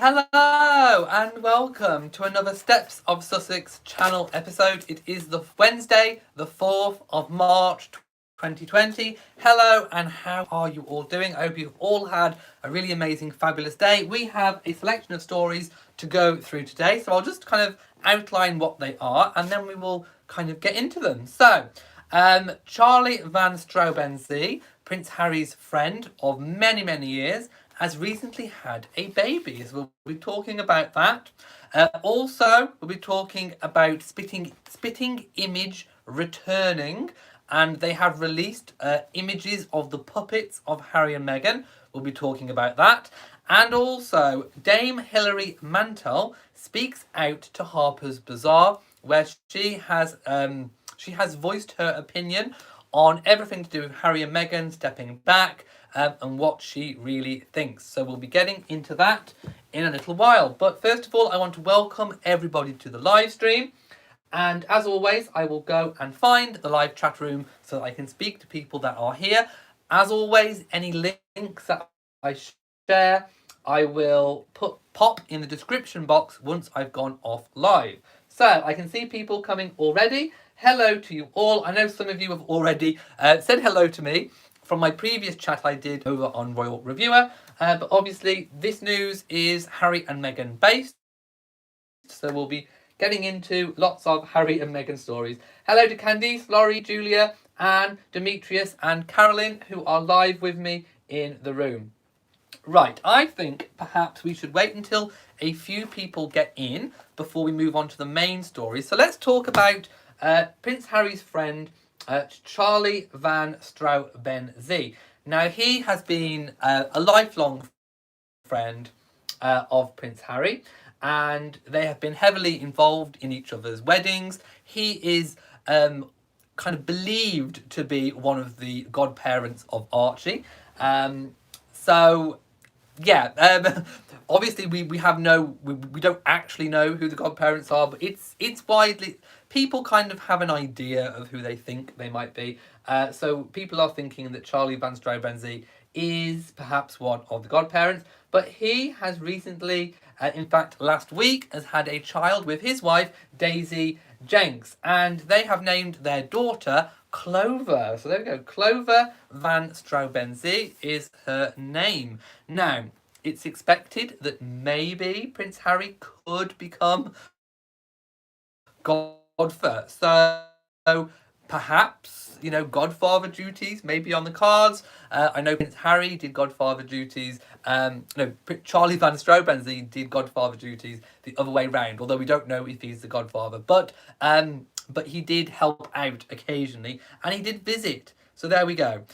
Hello and welcome to another Steps of Sussex channel episode. It is the Wednesday, the 4th of March 2020. Hello and how are you all doing? I hope you've all had a really amazing, fabulous day. We have a selection of stories to go through today, so I'll just kind of outline what they are and then we will kind of get into them. So, Charlie van Straubenzee, Prince Harry's friend of many, many years, has recently had a baby. So we'll be talking about that. Also, we'll be talking about Spitting Image returning, and they have released images of the puppets of Harry and Meghan. We'll be talking about that. And also, Dame Hilary Mantel speaks out to Harper's Bazaar, where she has voiced her opinion on everything to do with Harry and Meghan stepping back, and what she really thinks. So we'll be getting into that in a little while. But first of all, I want to welcome everybody to the live stream. And as always, I will go and find the live chat room so that I can speak to people that are here. As always, any links that I share, I will pop in the description box once I've gone off live. So I can see people coming already. Hello to you all. I know some of you have already said hello to me from my previous chat I did over on Royal Reviewer. But obviously, this news is Harry and Meghan based. So we'll be getting into lots of Harry and Meghan stories. Hello to Candice, Laurie, Julia, Anne, Demetrius, and Carolyn, who are live with me in the room. Right, I think perhaps we should wait until a few people get in before we move on to the main story. So let's talk about Prince Harry's friend, Charlie van Straubenzee. Now, he has been a lifelong friend of Prince Harry, and they have been heavily involved in each other's weddings. He is kind of believed to be one of the godparents of Archie. Obviously we don't actually know who the godparents are, but it's widely, people kind of have an idea of who they think they might be. So people are thinking that Charlie van Straubenzee is perhaps one of the godparents, but he has recently, in fact last week, has had a child with his wife Daisy Jenks, and they have named their daughter Clover. So there we go. Clover van Straubenzee is her name. Now, it's expected that maybe Prince Harry could become godfather. So perhaps, godfather duties may be on the cards. I know Prince Harry did godfather duties. Charlie van Straubenzee did godfather duties the other way round, although we don't know if he's the godfather. But he did help out occasionally, and he did visit. So there we go.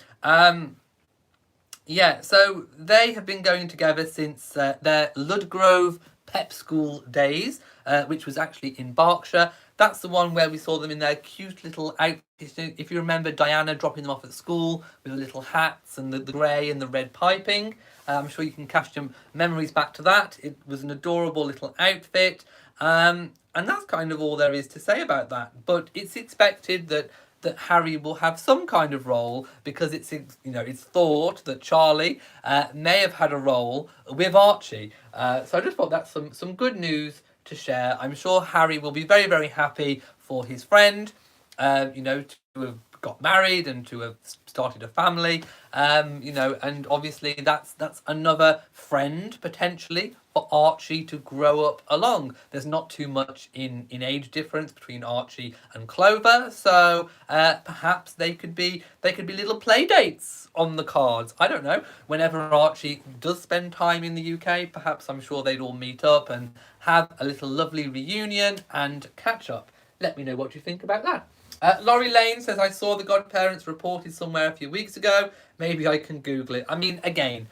So they have been going together since their Ludgrove Pep School days, which was actually in Berkshire. That's the one where we saw them in their cute little outfits. If you remember Diana dropping them off at school with the little hats and the grey and the red piping. I'm sure you can cast your memories back to that. It was an adorable little outfit. And that's kind of all there is to say about that. But it's expected that Harry will have some kind of role, because it's thought that Charlie may have had a role with Archie. So I just thought that's some good news to share. I'm sure Harry will be very, very happy for his friend, to have got married and to have started a family, and obviously that's another friend potentially for Archie to grow up along. There's not too much in age difference between Archie and Clover, so perhaps they could be little play dates on the cards. I don't know. Whenever Archie does spend time in the UK, perhaps I'm sure they'd all meet up and have a little lovely reunion and catch up. Let me know what you think about that. Laurie Lane says, I saw the godparents reported somewhere a few weeks ago. Maybe I can Google it. I mean, again,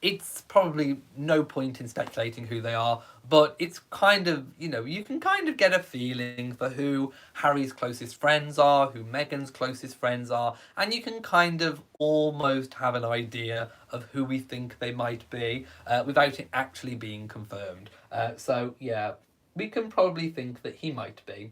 it's probably no point in speculating who they are, but it's kind of, you can kind of get a feeling for who Harry's closest friends are, who Meghan's closest friends are, and you can kind of almost have an idea of who we think they might be without it actually being confirmed. We can probably think that he might be.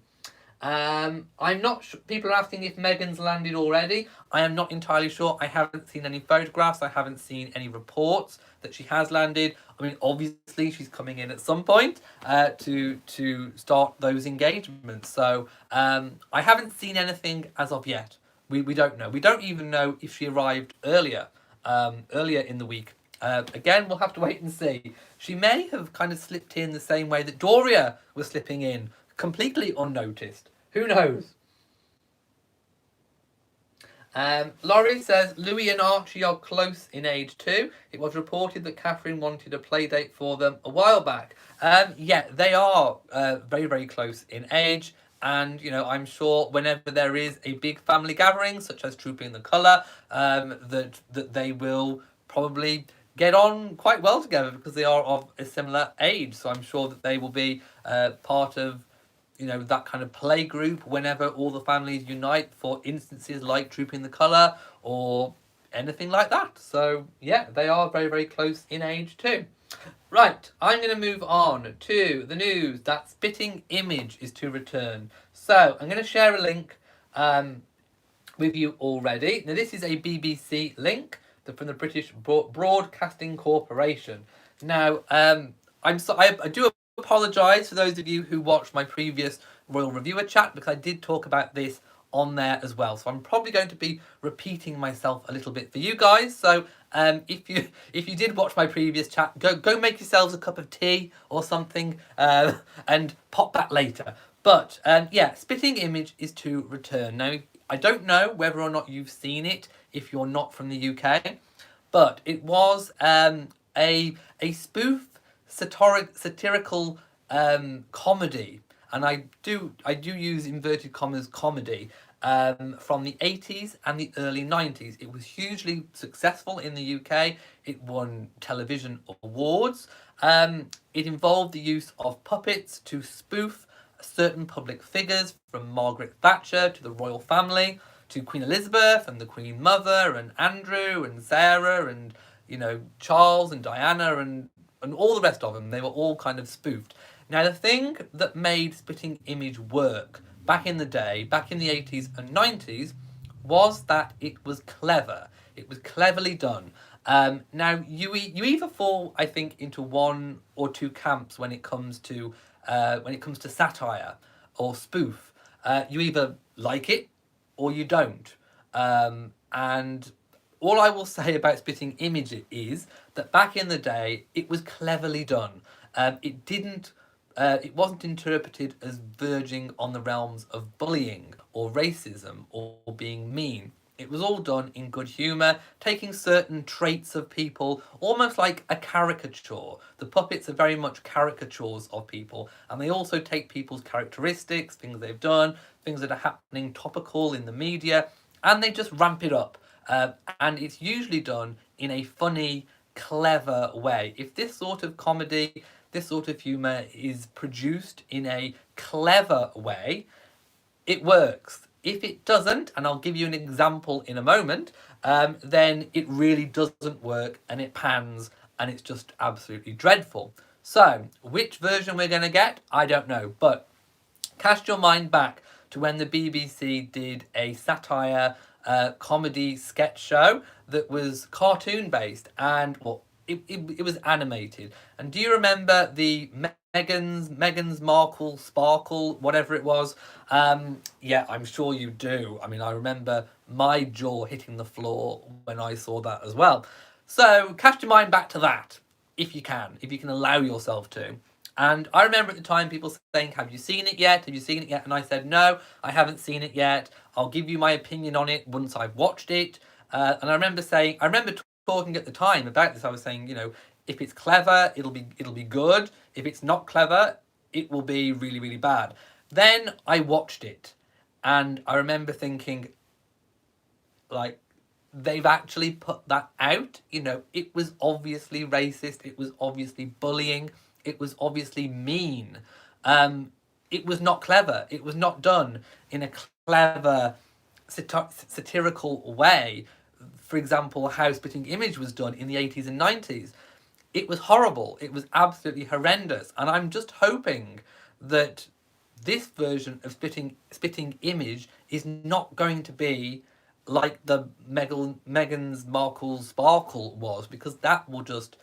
I'm not sure. People are asking if Meghan's landed already. I am not entirely sure. I haven't seen any photographs. I haven't seen any reports that she has landed. I mean, obviously, she's coming in at some point to start those engagements. So I haven't seen anything as of yet. We don't know. We don't even know if she arrived earlier in the week. Again, we'll have to wait and see. She may have kind of slipped in the same way that Doria was slipping in, completely unnoticed. Who knows? Laurie says Louis and Archie are close in age too. It was reported that Catherine wanted a play date for them a while back. Yeah, they are very, very close in age. And, you know, I'm sure whenever there is a big family gathering, such as Trooping the Colour, that they will probably get on quite well together because they are of a similar age. So I'm sure that they will be part of, you know, that kind of play group whenever all the families unite for instances like Trooping the Colour or anything like that. So yeah, they are very, very close in age too. Right, I'm going to move on to the news that Spitting Image is to return. So I'm going to share a link with you already. Now this is a BBC link from the British Broadcasting Corporation. Now I do apologise for those of you who watched my previous Royal Reviewer chat because I did talk about this on there as well. So I'm probably going to be repeating myself a little bit for you guys. So if you did watch my previous chat, go make yourselves a cup of tea or something and pop back later. But yeah, Spitting Image is to return. Now, I don't know whether or not you've seen it if you're not from the UK, but it was a spoof satirical comedy, and I do use inverted commas comedy from the 80s and the early 90s. It was hugely successful in the UK. It won television awards. It involved the use of puppets to spoof certain public figures, from Margaret Thatcher to the royal family to Queen Elizabeth and the Queen Mother and Andrew and Sarah and, you know, Charles and Diana and all the rest of them. They were all kind of spoofed. Now, the thing that made Spitting Image work back in the day, back in the 80s and 90s, was that it was clever. It was cleverly done. Now, you either fall, I think, into one or two camps when it comes to satire or spoof. You either like it or you don't. And all I will say about Spitting Image is that back in the day, it was cleverly done. It wasn't interpreted as verging on the realms of bullying or racism or being mean. It was all done in good humour, taking certain traits of people, almost like a caricature. The puppets are very much caricatures of people, and they also take people's characteristics, things they've done, things that are happening topical in the media, and they just ramp it up. And it's usually done in a funny, clever way. If this sort of comedy, this sort of humour is produced in a clever way, it works. If it doesn't, and I'll give you an example in a moment, then it really doesn't work and it pans and it's just absolutely dreadful. So, which version we're going to get, I don't know. But cast your mind back to when the BBC did a satire comedy sketch show that was cartoon based and, well, it was animated. And do you remember the Meghan's Markle, Sparkle, whatever it was? Yeah, I'm sure you do. I mean, I remember my jaw hitting the floor when I saw that as well. So cast your mind back to that, if you can allow yourself to. And I remember at the time people saying, have you seen it yet? Have you seen it yet? And I said, no, I haven't seen it yet. I'll give you my opinion on it once I've watched it. And I remember talking at the time about this. I was saying, you know, if it's clever, it'll be good. If it's not clever, it will be really, really bad. Then I watched it, and I remember thinking, like, they've actually put that out. You know, it was obviously racist. It was obviously bullying. It was obviously mean. It was not clever. It was not done in a clever, satirical way. For example, how Spitting Image was done in the 80s and 90s. It was horrible. It was absolutely horrendous. And I'm just hoping that this version of Spitting Image is not going to be like the Meghan's Markle's Sparkle was, because that will just,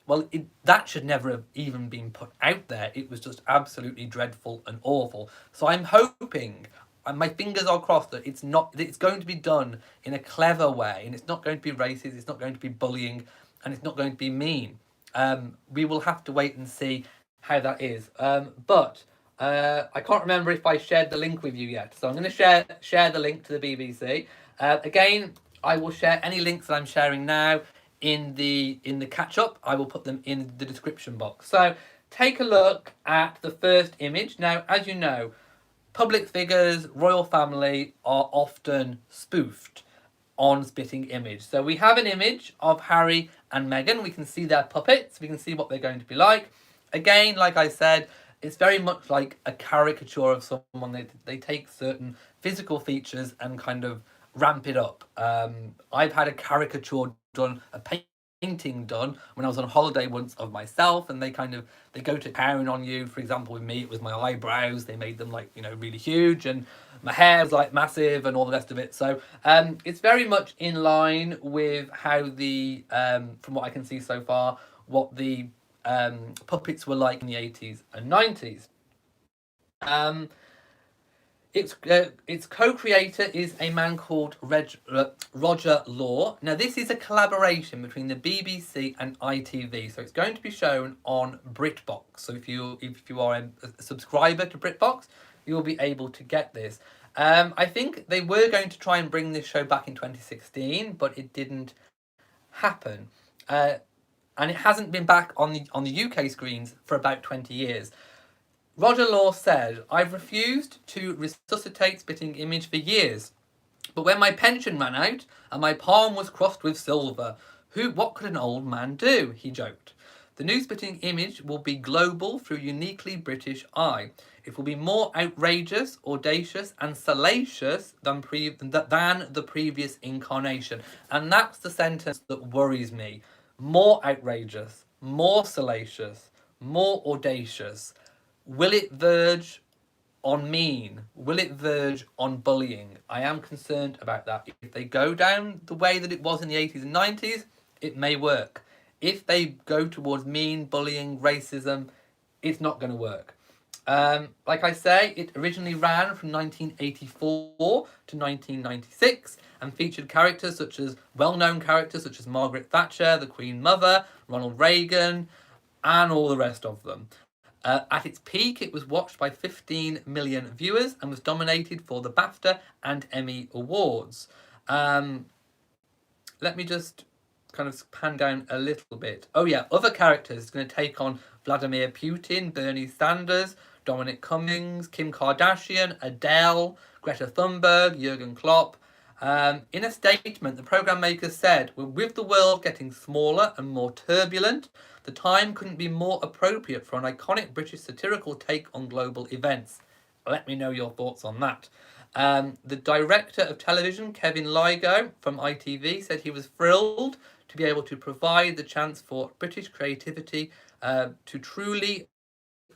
well, that should never have even been put out there. It was just absolutely dreadful and awful. So I'm hoping, and my fingers are crossed, that it's going to be done in a clever way, and it's not going to be racist, it's not going to be bullying, and it's not going to be mean. We will have to wait and see how that is. But I can't remember if I shared the link with you yet, so I'm going to share the link to the BBC. Again, I will share any links that I'm sharing now in the catch up. I will put them in the description box. So take a look at the first image. Now, as you know, public figures, royal family are often spoofed on Spitting Image. So we have an image of Harry and Meghan. We can see their puppets. We can see what they're going to be like. Again, like I said, it's very much like a caricature of someone. They take certain physical features and kind of ramp it up. I've had a caricature done, a painting done when I was on holiday once of myself, and they go to town on you. For example, with me, it was my eyebrows. They made them like, really huge, and my hair was like massive, and all the rest of it. So it's very much in line with how the from what I can see so far, what the puppets were like in the 80s and 90s. Its co-creator is a man called Roger Law. Now, this is a collaboration between the BBC and ITV, so it's going to be shown on BritBox. So if you are a subscriber to BritBox, you'll be able to get this. I think they were going to try and bring this show back in 2016, but it didn't happen, and it hasn't been back on the UK screens for about 20 years. Roger Law said, "I've refused to resuscitate Spitting Image for years, but when my pension ran out and my palm was crossed with silver, what could an old man do?" He joked. "The new Spitting Image will be global through uniquely British eye. It will be more outrageous, audacious, and salacious than the previous incarnation." And that's the sentence that worries me. More outrageous, more salacious, more audacious. Will it verge on mean? Will it verge on bullying? I am concerned about that. If they go down the way that it was in the 80s and 90s, it may work. If they go towards mean, bullying, racism, it's not going to work. Like I say, it originally ran from 1984 to 1996 and featured well-known characters such as Margaret Thatcher, the Queen Mother, Ronald Reagan, and all the rest of them. At its peak, it was watched by 15 million viewers and was nominated for the BAFTA and Emmy Awards. Let me just kind of pan down a little bit. Oh yeah, other characters going to take on Vladimir Putin, Bernie Sanders, Dominic Cummings, Kim Kardashian, Adele, Greta Thunberg, Jurgen Klopp. In a statement, the programme makers said, "With the world getting smaller and more turbulent, the time couldn't be more appropriate for an iconic British satirical take on global events." Let me know your thoughts on that. The director of television, Kevin Lygo from ITV, said he was thrilled to be able to provide the chance for British creativity to truly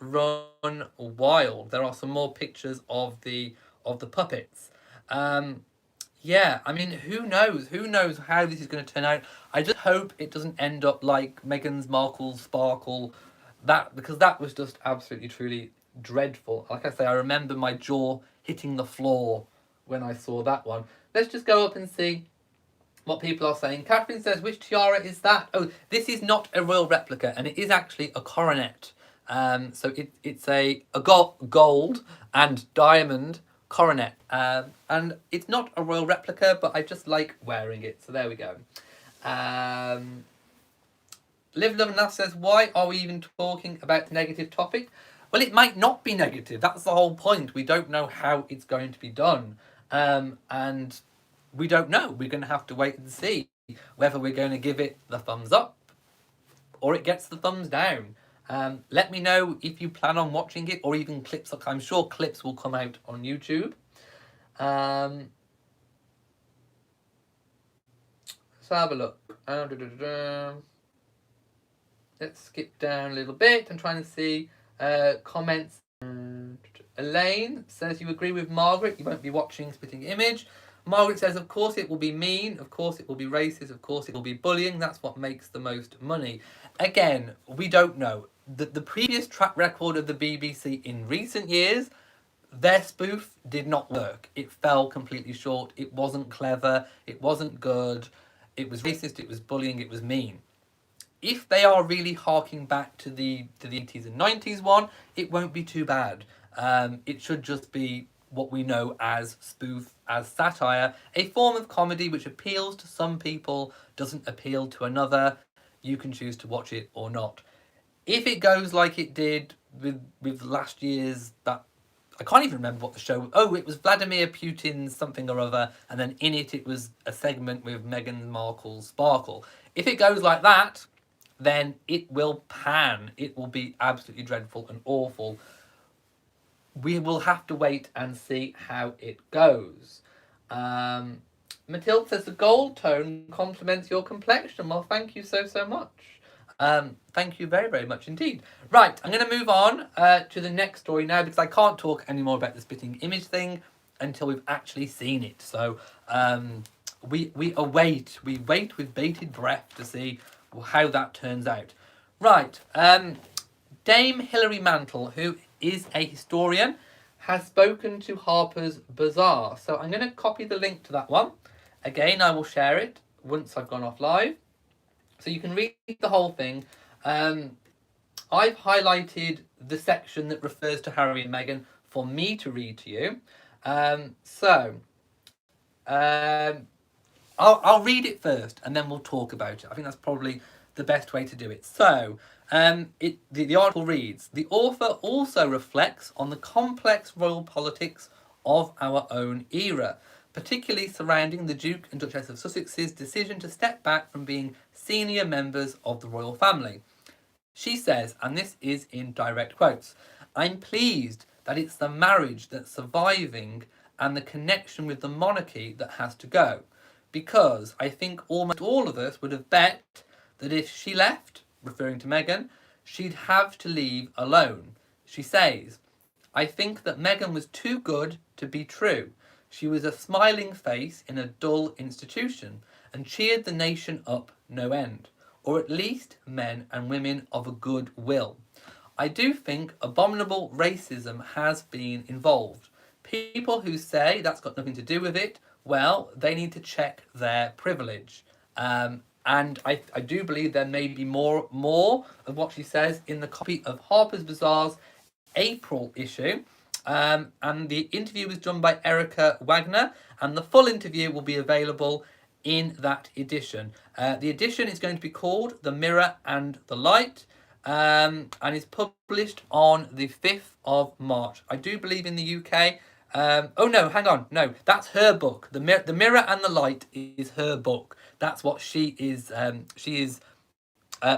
run wild. There are some more pictures of the puppets. Yeah, I mean, who knows? Who knows how this is going to turn out? I just hope it doesn't end up like Meghan's Markle's Sparkle, because that was just absolutely, truly dreadful. Like I say, I remember my jaw hitting the floor when I saw that one. Let's just go up and see what people are saying. Catherine says, "Which tiara is that?" Oh, this is not a royal replica, and it is actually a coronet. So it's a gold and diamond coronet, and it's not a royal replica, but I just like wearing it, so there we go. Live Love Enough says, "Why are we even talking about the negative topic?" Well, it might not be negative. That's the whole point. We don't know how it's going to be done, and we don't know. We're going to have to wait and see whether we're going to give it the thumbs up or it gets the thumbs down. Let me know if you plan on watching it, or even clips. I'm sure clips will come out on YouTube. Let's have a look. Let's skip down a little bit and try and see comments. Elaine says you agree with Margaret, you won't be watching Spitting Image. Margaret says, of course it will be mean, of course it will be racist, of course it will be bullying, that's what makes the most money. Again, we don't know. The previous track record of the BBC in recent years, their spoof did not work. It fell completely short, it wasn't clever, it wasn't good, it was racist, it was bullying, it was mean. If they are really harking back to the 80s and 90s one, it won't be too bad. It should just be what we know as spoof, as satire, a form of comedy which appeals to some people, doesn't appeal to another. You can choose to watch it or not. If it goes like it did with last year's, that I can't even remember what the show. Oh, it was Vladimir Putin's something or other, and then in it was a segment with Meghan Markle's Sparkle. If it goes like that, then it will pan. It will be absolutely dreadful and awful. We will have to wait and see how it goes. Matilda says the gold tone complements your complexion. Well, thank you so much. Thank you very, very much indeed. Right, I'm going to move on to the next story now because I can't talk anymore about the Spitting Image thing until we've actually seen it. So we wait with bated breath to see how that turns out. Right, Dame Hilary Mantel, who is a historian, has spoken to Harper's Bazaar. So I'm going to copy the link to that one. Again, I will share it once I've gone off live. So you can read the whole thing. I've highlighted the section that refers to Harry and Meghan for me to read to you. I'll read it first and then we'll talk about it. I think that's probably the best way to do it. So the article reads, the author also reflects on the complex royal politics of our own era, particularly surrounding the Duke and Duchess of Sussex's decision to step back from being senior members of the royal family. She says, and this is in direct quotes, I'm pleased that it's the marriage that's surviving and the connection with the monarchy that has to go, because I think almost all of us would have bet that if she left, referring to Meghan, she'd have to leave alone. She says, I think that Meghan was too good to be true. She was a smiling face in a dull institution and cheered the nation up no end, or at least men and women of a good will. I do think abominable racism has been involved. People who say that's got nothing to do with it, well, they need to check their privilege. And I do believe there may be more of what she says in the copy of Harper's Bazaar's April issue. And the interview was done by Erica Wagner, and the full interview will be available in that edition. The edition is going to be called The Mirror and the Light, and is published on the 5th of March. I do believe in the UK. Oh no, hang on. No, that's her book. The Mirror and the Light is her book. That's what she is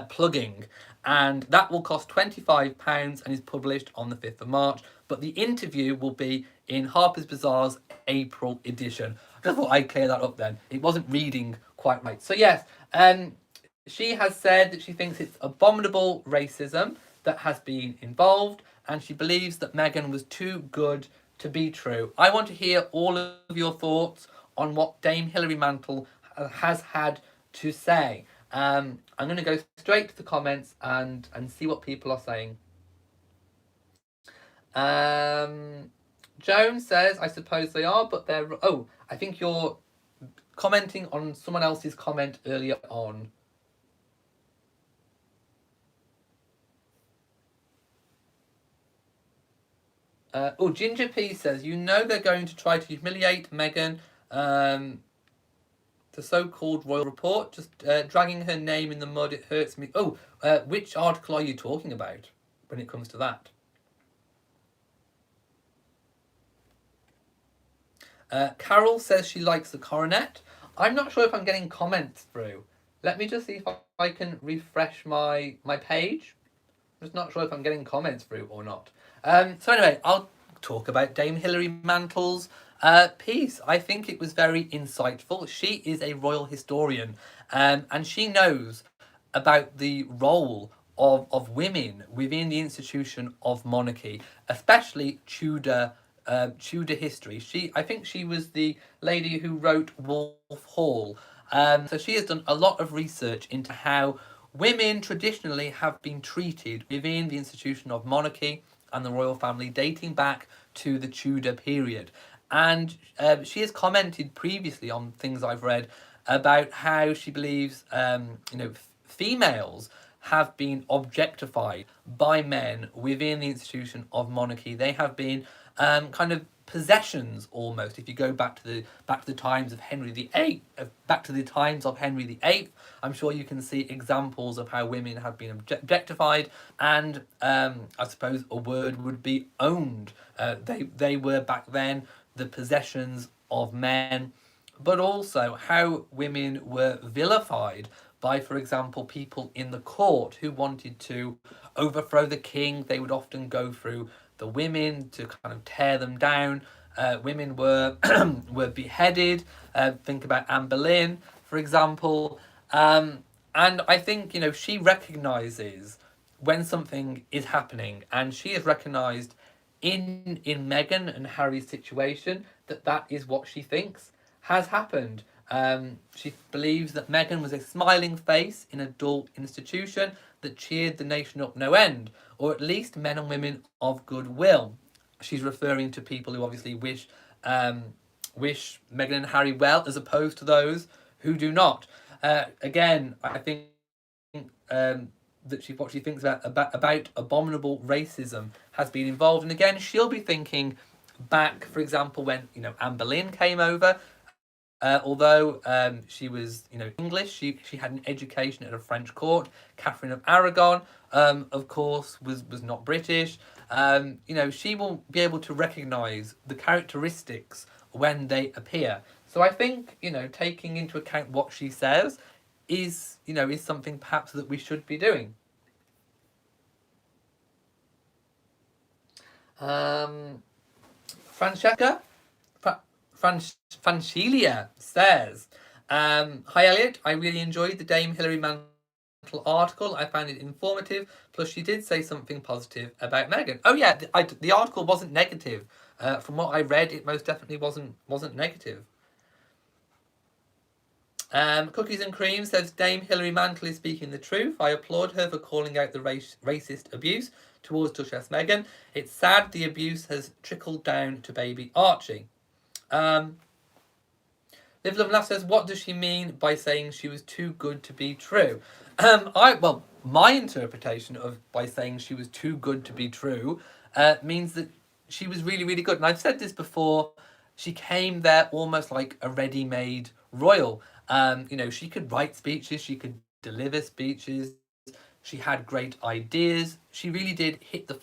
plugging. And that will cost £25 and is published on the 5th of March. But the interview will be in Harper's Bazaar's April edition. I just thought I'd clear that up then. It wasn't reading quite right. So yes, she has said that she thinks it's abominable racism that has been involved, and she believes that Meghan was too good to be true. I want to hear all of your thoughts on what Dame Hilary Mantel has had to say. I'm going to go straight to the comments and see what people are saying. Joan says, I suppose they are, but they're... Oh, I think you're commenting on someone else's comment earlier on. Ginger P says, you know they're going to try to humiliate Meghan. The so-called royal report, just dragging her name in the mud, it hurts me. Which article are you talking about when it comes to that? Carol says she likes the coronet. I'm not sure if I'm getting comments through. Let me just see if I can refresh my page. I'm just not sure if I'm getting comments through or not. So anyway, I'll talk about Dame Hilary Mantel's piece. I think it was very insightful. She is a royal historian, and she knows about the role of women within the institution of monarchy, especially Tudor history. I think she was the lady who wrote Wolf Hall. So she has done a lot of research into how women traditionally have been treated within the institution of monarchy and the royal family, dating back to the Tudor period. And she has commented previously on things I've read about how she believes, females have been objectified by men within the institution of monarchy. They have been kind of possessions almost. If you go back to the times of Henry VIII, back to the times of Henry VIII, I'm sure you can see examples of how women have been objectified, and I suppose a word would be owned. They were back then the possessions of men, but also how women were vilified by, for example, people in the court who wanted to overthrow the king. They would often go through the women to kind of tear them down. Women were were beheaded. Think about Anne Boleyn, for example. And I think, she recognizes when something is happening, and she has recognized in Meghan and Harry's situation that is what she thinks has happened. She believes that Meghan was a smiling face in an adult institution that cheered the nation up no end, or at least men and women of goodwill. She's referring to people who obviously wish Meghan and Harry well, as opposed to those who do not. Again, I think what she thinks about abominable racism has been involved, and again, she'll be thinking back, for example, when Anne Boleyn came over. Although she was English, she had an education at a French court. Catherine of Aragon, of course, was not British. She will be able to recognise the characteristics when they appear. So I think taking into account what she says is something perhaps that we should be doing. Francesca. Francilia says, "Hi Elliot, I really enjoyed the Dame Hilary Mantel article. I found it informative. Plus, she did say something positive about Meghan. Oh yeah, the article wasn't negative. From what I read, it most definitely wasn't negative." Cookies and Cream says, "Dame Hilary Mantel is speaking the truth. I applaud her for calling out the racist abuse towards Duchess Meghan. It's sad the abuse has trickled down to baby Archie." Liv Love Laugh says, "What does she mean by saying she was too good to be true?" My interpretation of by saying she was too good to be true means that she was really, really good. And I've said this before, she came there almost like a ready-made royal. She could write speeches, she could deliver speeches, she had great ideas. She really did hit the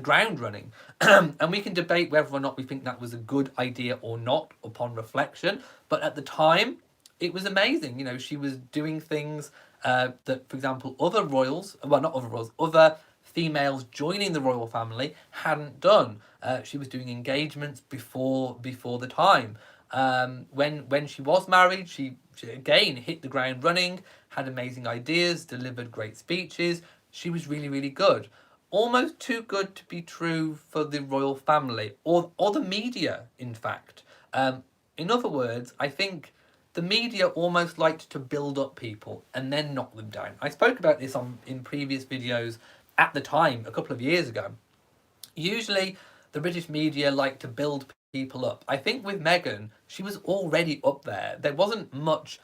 ground running. And we can debate whether or not we think that was a good idea or not upon reflection. But at the time, it was amazing. She was doing things that, for example, other females joining the royal family hadn't done. She was doing engagements before the time. When she was married, she again hit the ground running, had amazing ideas, delivered great speeches. She was really, really good. Almost too good to be true for the royal family or the media, in fact. In other words, I think the media almost liked to build up people and then knock them down. I spoke about this in previous videos at the time, a couple of years ago. Usually, the British media like to build people up. I think with Meghan, she was already up there. There wasn't much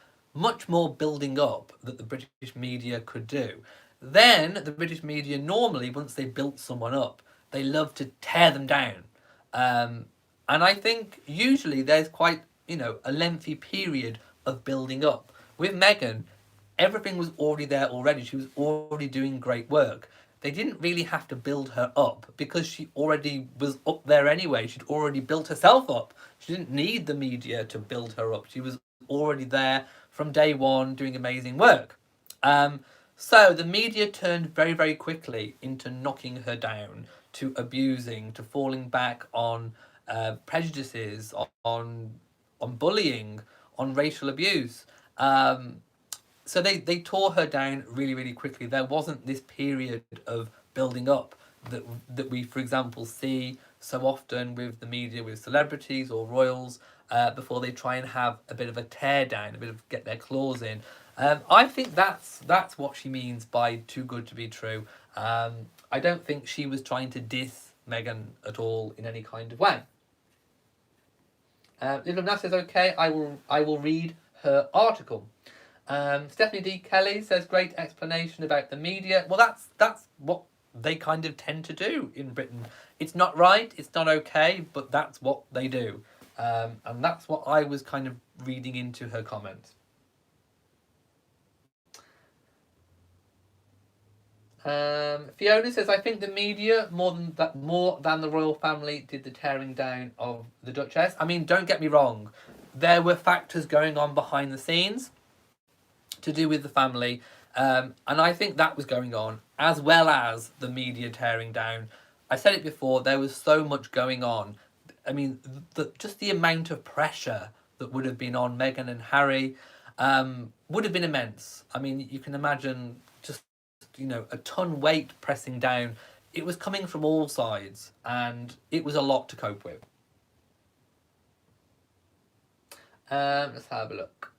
more building up that the British media could do. Then the British media normally, once they built someone up, they love to tear them down. And I think usually there's quite a lengthy period of building up. With Meghan, everything was already there already. She was already doing great work. They didn't really have to build her up because she already was up there anyway. She'd already built herself up. She didn't need the media to build her up. She was already there from day one doing amazing work. So the media turned very, very quickly into knocking her down, to abusing, to falling back on prejudices, on bullying, on racial abuse. so they tore her down really, really quickly. There wasn't this period of building up that we, for example, see so often with the media, with celebrities or royals, before they try and have a bit of a tear down, a bit of get their claws in. I think that's what she means by too good to be true. I don't think she was trying to diss Meghan at all in any kind of way. Little Nat says, okay, I will read her article. Stephanie D. Kelly says, great explanation about the media. Well, that's what they kind of tend to do in Britain. It's not right, it's not okay, but that's what they do. And that's what I was kind of reading into her comments. Fiona says, I think the media, more than the royal family, did the tearing down of the Duchess. I mean, don't get me wrong. There were factors going on behind the scenes to do with the family. And I think that was going on, as well as the media tearing down. I said it before, there was so much going on. I mean, just the amount of pressure that would have been on Meghan and Harry would have been immense. I mean, you can imagine just, a ton weight pressing down. It was coming from all sides, and it was a lot to cope with. Let's have a look.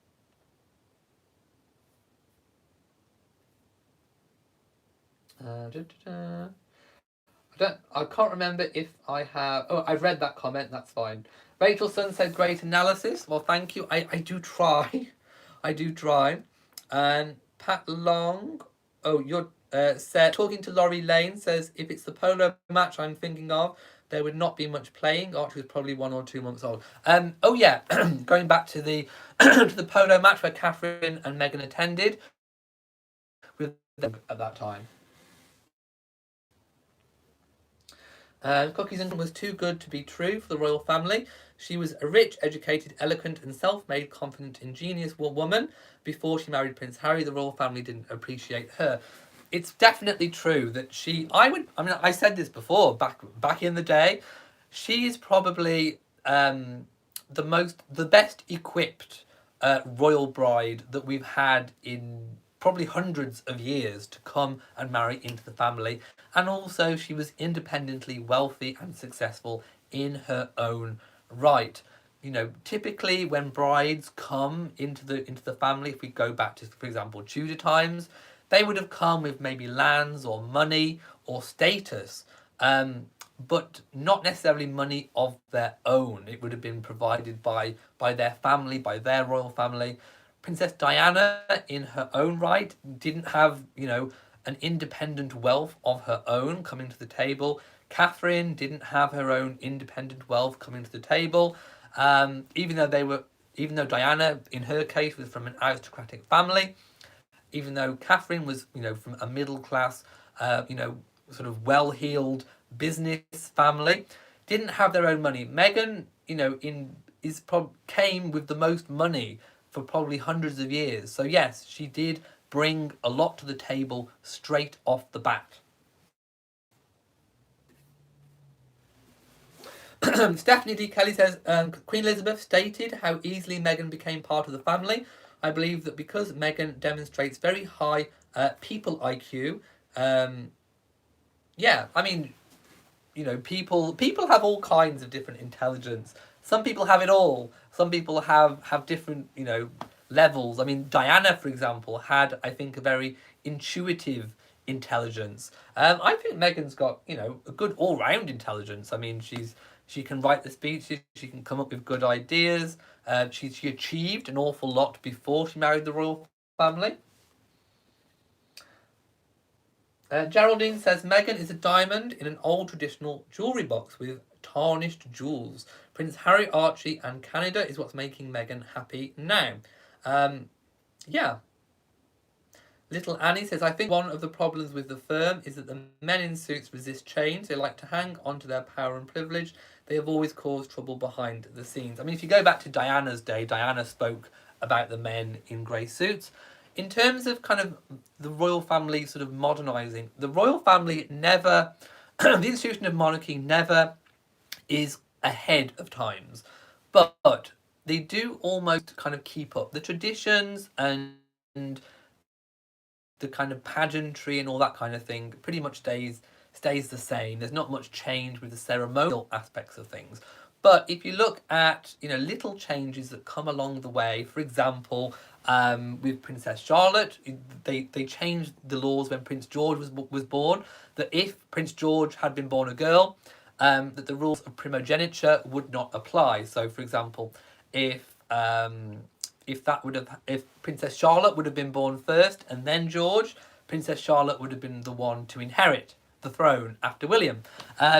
I can't remember if I have. Oh, I've read that comment. That's fine. Rachel Sun said, "Great analysis." Well, thank you. I do try. I do try. Pat Long. Oh, you're said talking to Laurie Lane says, if it's the polo match I'm thinking of, there would not be much playing. Archie was probably 1 or 2 months old. Oh yeah, going back to the to the polo match where Catherine and Meghan attended with them at that time. Cookies and was too good to be true for the royal family. She was a rich, educated, eloquent, and self-made, confident, ingenious woman. Before she married Prince Harry, the royal family didn't appreciate her. It's definitely true that I said this before, back in the day, she is probably the best equipped royal bride that we've had in probably hundreds of years to come and marry into the family. And also she was independently wealthy and successful in her own right. Typically when brides come into the family, if we go back to, for example, Tudor times, they would have come with maybe lands or money or status, but not necessarily money of their own. It would have been provided by their family, by their royal family. Princess Diana, in her own right, didn't have, an independent wealth of her own coming to the table. Catherine didn't have her own independent wealth coming to the table. Even though Diana, in her case, was from an aristocratic family, even though Catherine was, from a middle class, sort of well-heeled business family, didn't have their own money. Meghan, came with the most money for probably hundreds of years. So yes, she did bring a lot to the table straight off the bat. Stephanie D. Kelly says, Queen Elizabeth stated how easily Meghan became part of the family. I believe that because Meghan demonstrates very high people IQ, people have all kinds of different intelligence. Some people have it all. Some people have different, levels. I mean, Diana, for example, had, I think, a very intuitive intelligence. I think Meghan's got, a good all-round intelligence. I mean, she can write the speeches, she can come up with good ideas. She achieved an awful lot before she married the royal family. Geraldine says, Meghan is a diamond in an old traditional jewellery box with tarnished jewels. Prince Harry, Archie and Canada is what's making Meghan happy now. Yeah. Little Annie says, I think one of the problems with the firm is that the men in suits resist change. They like to hang on to their power and privilege. They have always caused trouble behind the scenes. I mean, if you go back to Diana's day, Diana spoke about the men in grey suits. In terms of kind of the royal family sort of modernising, the royal family never, the institution of monarchy never is ahead of times. But they do almost kind of keep up the traditions and the kind of pageantry and all that kind of thing pretty much stays the same. There's not much change with the ceremonial aspects of things. But if you look at, little changes that come along the way, for example, with Princess Charlotte, they changed the laws when Prince George was born, that if Prince George had been born a girl, that the rules of primogeniture would not apply. So, for example, if Princess Charlotte would have been born first and then George, Princess Charlotte would have been the one to inherit the throne after William.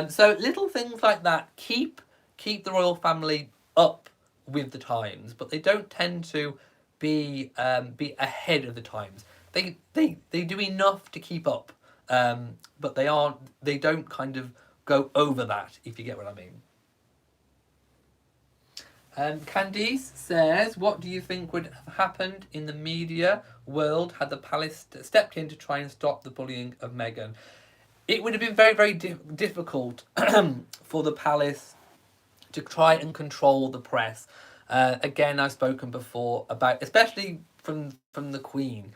So little things like that keep the royal family up with the times, but they don't tend to be ahead of the times. They do enough to keep up, but they don't kind of go over that, if you get what I mean. Candice says, what do you think would have happened in the media world had the palace stepped in to try and stop the bullying of Meghan? It would have been very, very difficult for the palace to try and control the press. Again, I've spoken before about, especially from the Queen,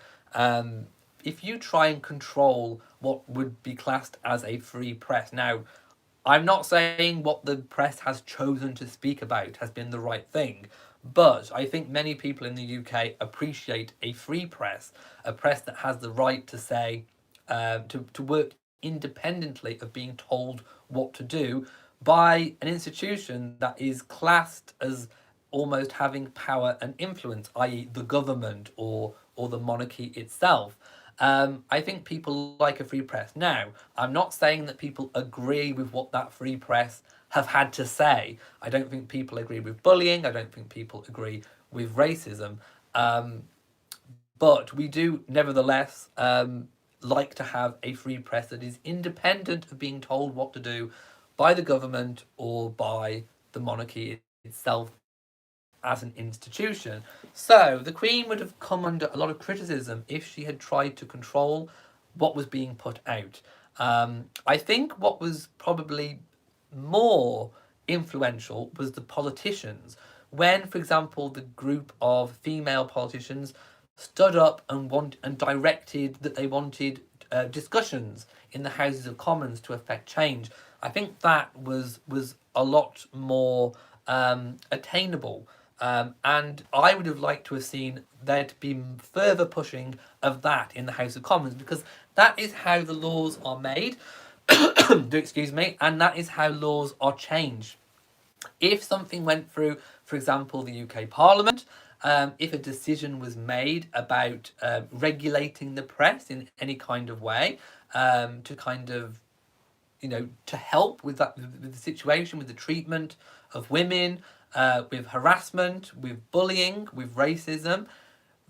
if you try and control what would be classed as a free press. Now, I'm not saying what the press has chosen to speak about has been the right thing, but I think many people in the UK appreciate a free press, a press that has the right to say, to work independently of being told what to do by an institution that is classed as almost having power and influence, i.e. the government or the monarchy itself. I think people like a free press. Now, I'm not saying that people agree with what that free press have had to say. I don't think people agree with bullying. I don't think people agree with racism. But we do, nevertheless, like to have a free press that is independent of being told what to do by the government or by the monarchy itself as an institution. So the Queen would have come under a lot of criticism if she had tried to control what was being put out. I think what was probably more influential was the politicians. When, for example, the group of female politicians stood up and directed that they wanted discussions in the Houses of Commons to effect change, I think that was a lot more attainable. And I would have liked to have seen there to be further pushing of that in the House of Commons, because that is how the laws are made, excuse me, and that is how laws are changed. If something went through, for example, the UK Parliament, if a decision was made about regulating the press in any kind of way, to kind of, to help with that, with the situation, with the treatment of women, with harassment, with bullying, with racism,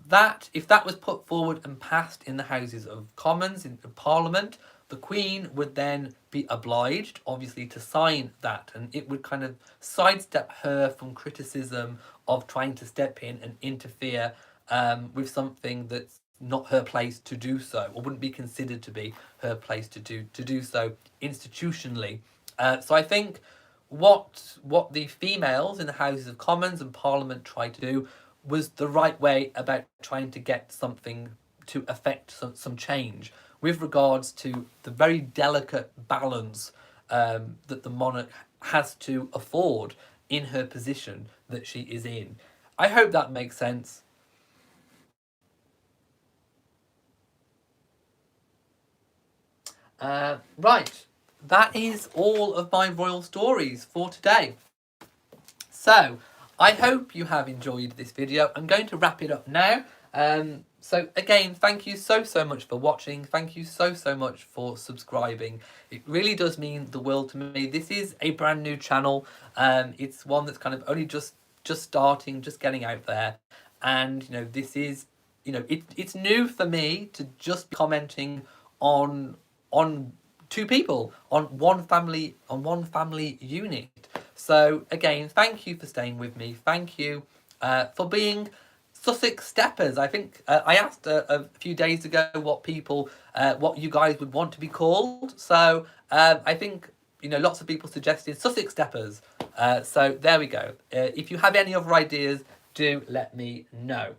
that if that was put forward and passed in the Houses of Commons, in the Parliament, the Queen would then be obliged, obviously, to sign that, and it would kind of sidestep her from criticism of trying to step in and interfere with something that's not her place to do so, or wouldn't be considered to be her place to do so institutionally. So I think what the females in the Houses of Commons and Parliament tried to do was the right way about trying to get something to affect some change with regards to the very delicate balance that the monarch has to afford in her position that she is in. I hope that makes sense. Right, that is all of my royal stories for today. So, I hope you have enjoyed this video. I'm going to wrap it up now. So again, thank you so much for watching. Thank you so much for subscribing. It really does mean the world to me. This is a brand new channel. It's one that's kind of only just starting, just getting out there. And, this is, it's new for me to just be commenting on two people, on one family unit. So again, thank you for staying with me. Thank you for being Sussex Steppers. I think I asked a few days ago what you guys would want to be called. So I think lots of people suggested Sussex Steppers. So there we go. If you have any other ideas, do let me know.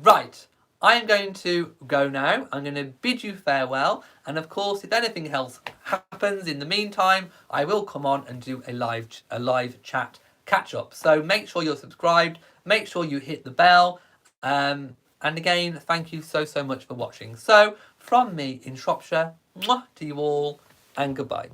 Right. I am going to go now. I'm going to bid you farewell. And of course, if anything else happens in the meantime, I will come on and do a live chat catch up. So make sure you're subscribed. Make sure you hit the bell. And again, thank you so much for watching. So from me in Shropshire, mwah to you all, and goodbye.